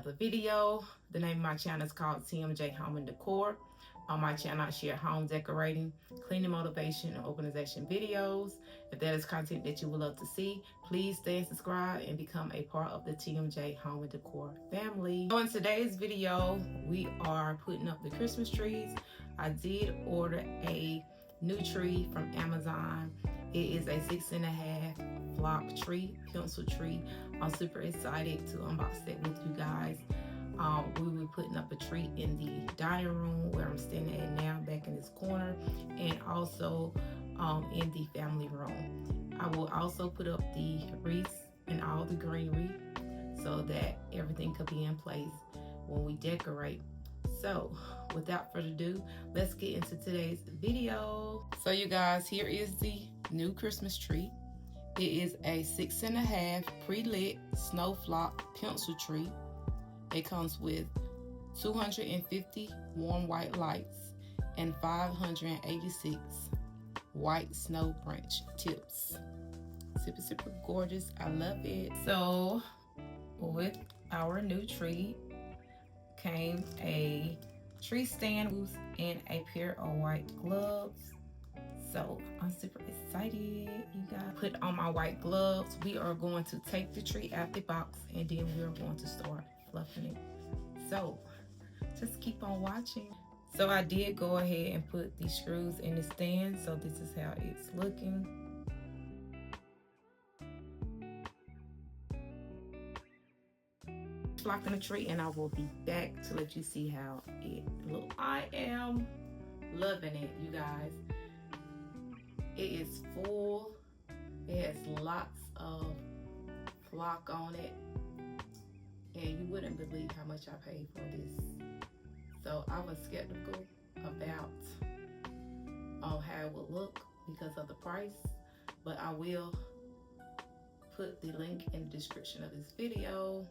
another video. The name of my channel is called TMJ Home and Decor. On my channel, I share home decorating, cleaning motivation, and organization videos. If that is content that you would love to see, please stay and subscribe and become a part of the TMJ Home and Decor family. So in today's video, we are putting up the Christmas trees. I did order a new tree from Amazon. It is a 6.5 flock tree, pencil tree. I'm super excited to unbox that with you guys. We will be putting up a tree in the dining room where I'm standing at now, back in this corner, and also in the family room. I will also put up the wreaths and all the greenery so that everything could be in place when we decorate. So without further ado, let's get into today's video. So you guys, here is the new Christmas tree. It is a 6.5 pre-lit snow flock pencil tree. It comes with 250 warm white lights and 586 white snow branch tips. Super gorgeous. I love it. So with our new tree came a tree stand and a pair of white gloves. So I'm super excited, you guys. Put on my white gloves. We are going to take the tree out the box and then we're going to start fluffing it. So just keep on watching. So I did go ahead and put the screws in the stand. So this is how it's looking. Flocking the tree, and I will be back to let you see how it looks. I am loving it, you guys. It is full. It has lots of flock on it, and you wouldn't believe how much I paid for this. So I was skeptical about how it would look because of the price, but I will put the link in the description of this video.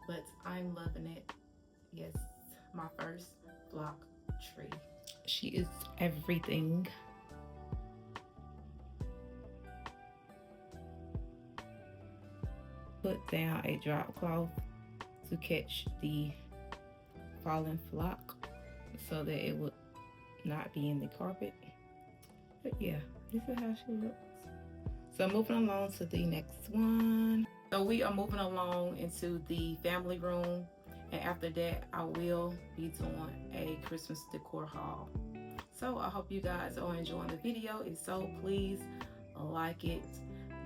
But I'm loving it. Yes, my first flock tree. She is everything. Put down a drop cloth to catch the fallen flock so that it would not be in the carpet. But yeah, this is how she looks. So moving along to the next one. So we are moving along into the family room, and after that I will be doing a Christmas decor haul. So I hope you guys are enjoying the video. If so, please like it,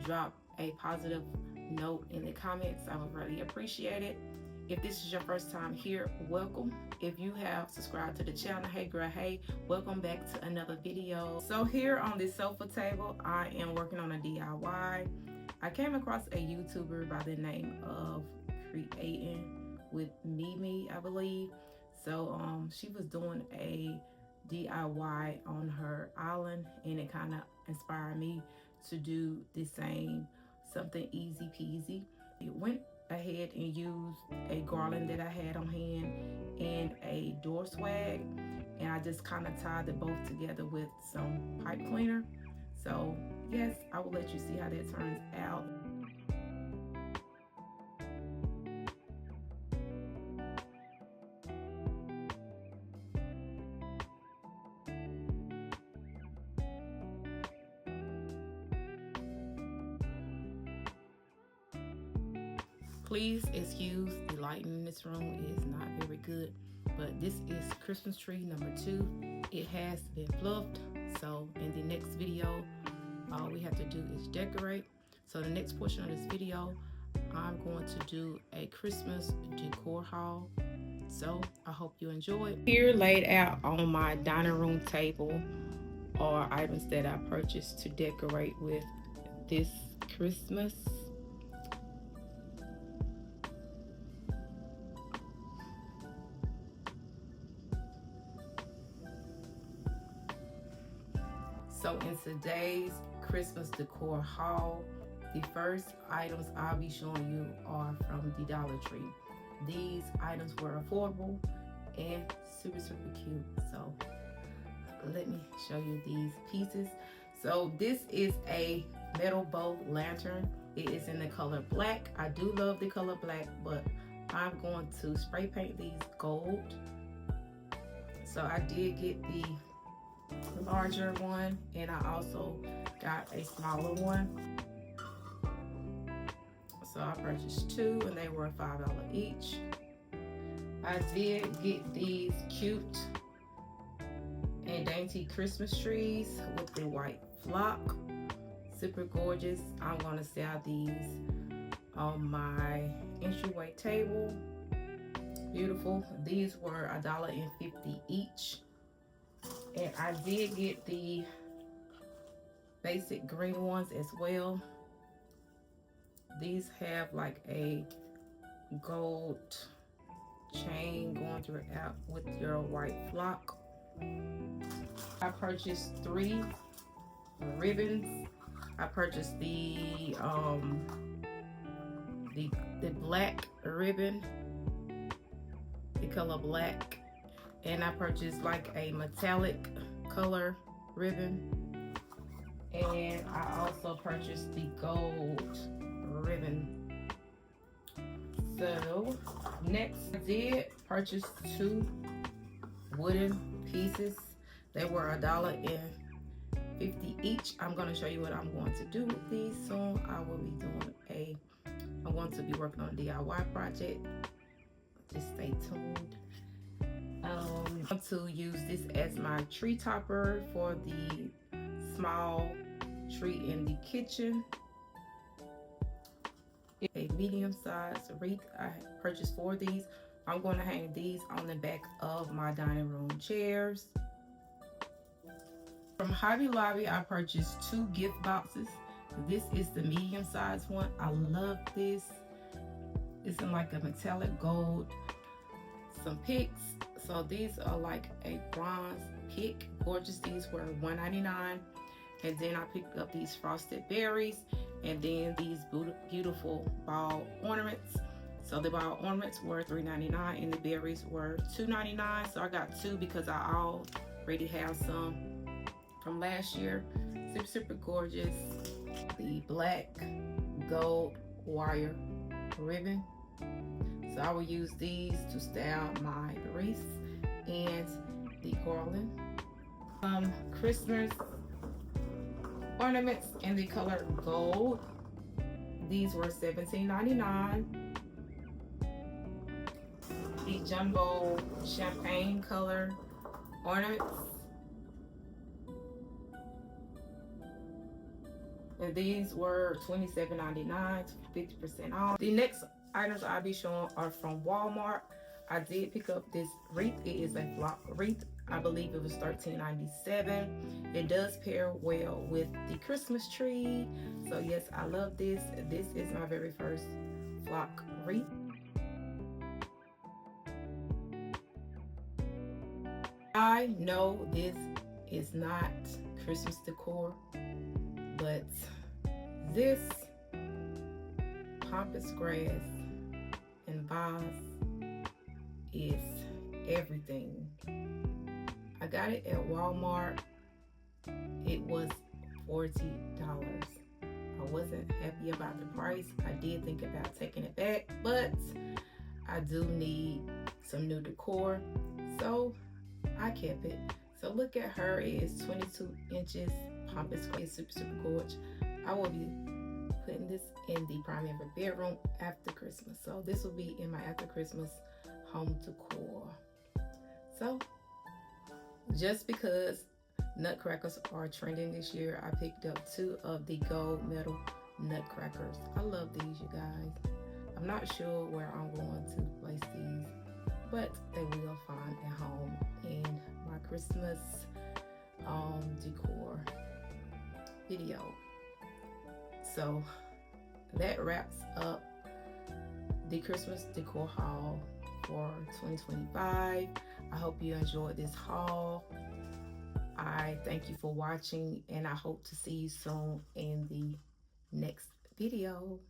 drop a positive note in the comments. I would really appreciate it. If this is your first time here, welcome. If you have subscribed to the channel, hey girl, hey, welcome back to another video. So here on this sofa table, I am working on a DIY. I came across a YouTuber by the name of Creating with Mimi, I believe. So she was doing a DIY on her island, and it kind of inspired me to do the same, something easy peasy. It went ahead and used a garland that I had on hand and a door swag, and I just kind of tied them both together with some pipe cleaner. So yes, I will let you see how that turns out. Please excuse the lighting in this room. It is not very good, but this is Christmas tree number 2. It has been fluffed. So in the next video, all we have to do is decorate. So the next portion of this video, I'm going to do a Christmas decor haul. So I hope you enjoy. Here laid out on my dining room table are items that I purchased to decorate with this Christmas. So in today's Christmas decor haul, the first items I'll be showing you are from the Dollar Tree. These items were affordable and super cute. So let me show you these pieces. So this is a metal bow lantern. It is in the color black. I do love the color black, but I'm going to spray paint these gold. So I did get the larger one, and I also got a smaller one. So I purchased two, and they were $5 each. I did get these cute and dainty Christmas trees with the white flock. Super gorgeous. I'm gonna sell these on my entryway table. Beautiful. These were $1.50 each. And I did get the basic green ones as well. These have like a gold chain going throughout with your white flock. I purchased 3 ribbons. I purchased the black ribbon, the color black, and I purchased like a metallic color ribbon, and I also purchased the gold ribbon. So next, I did purchase 2 wooden pieces. They were $1.50 each. I'm going to show you what I'm going to do with these soon. I'm going to be working on a DIY project. Just stay tuned. I'm going to use this as my tree topper for the small tree in the kitchen. A medium-sized wreath. I purchased 4 of these. I'm going to hang these on the back of my dining room chairs. From Hobby Lobby, I purchased 2 gift boxes. This is the medium-sized one. I love this. It's in like a metallic gold. Some picks. So these are like a bronze pick. Gorgeous. These were $1.99. And then I picked up these frosted berries, and then these beautiful ball ornaments. So the ball ornaments were $3.99 and the berries were $2.99. So I got 2 because I already have some from last year. Super gorgeous. The black gold wire ribbon. So I will use these to style my wreaths and the garland. Christmas ornaments in the color gold. These were $17.99. The jumbo champagne color ornaments. And these were $27.99, 50% off. The next items I'll be showing are from Walmart. I did pick up this wreath. It is a flock wreath. I believe it was $13.97. It does pair well with the Christmas tree. So yes, I love this. This is my very first flock wreath. I know this is not Christmas decor, but this pampas grass and vase is everything. I got it at Walmart. It was $40. I wasn't happy about the price. I did think about taking it back, but I do need some new decor, so I kept it. So look at her. It is 22 inches pampas grass. It's super gorgeous. I will be putting this in the primary bedroom after Christmas. So this will be in my after Christmas home decor. So just because nutcrackers are trending this year, I picked up 2 of the gold metal nutcrackers. I love these, you guys. I'm not sure where I'm going to place these, but they will find a home in my Christmas decor video. So that wraps up the Christmas decor haul for 2025. I hope you enjoyed this haul. I thank you for watching, and I hope to see you soon in the next video.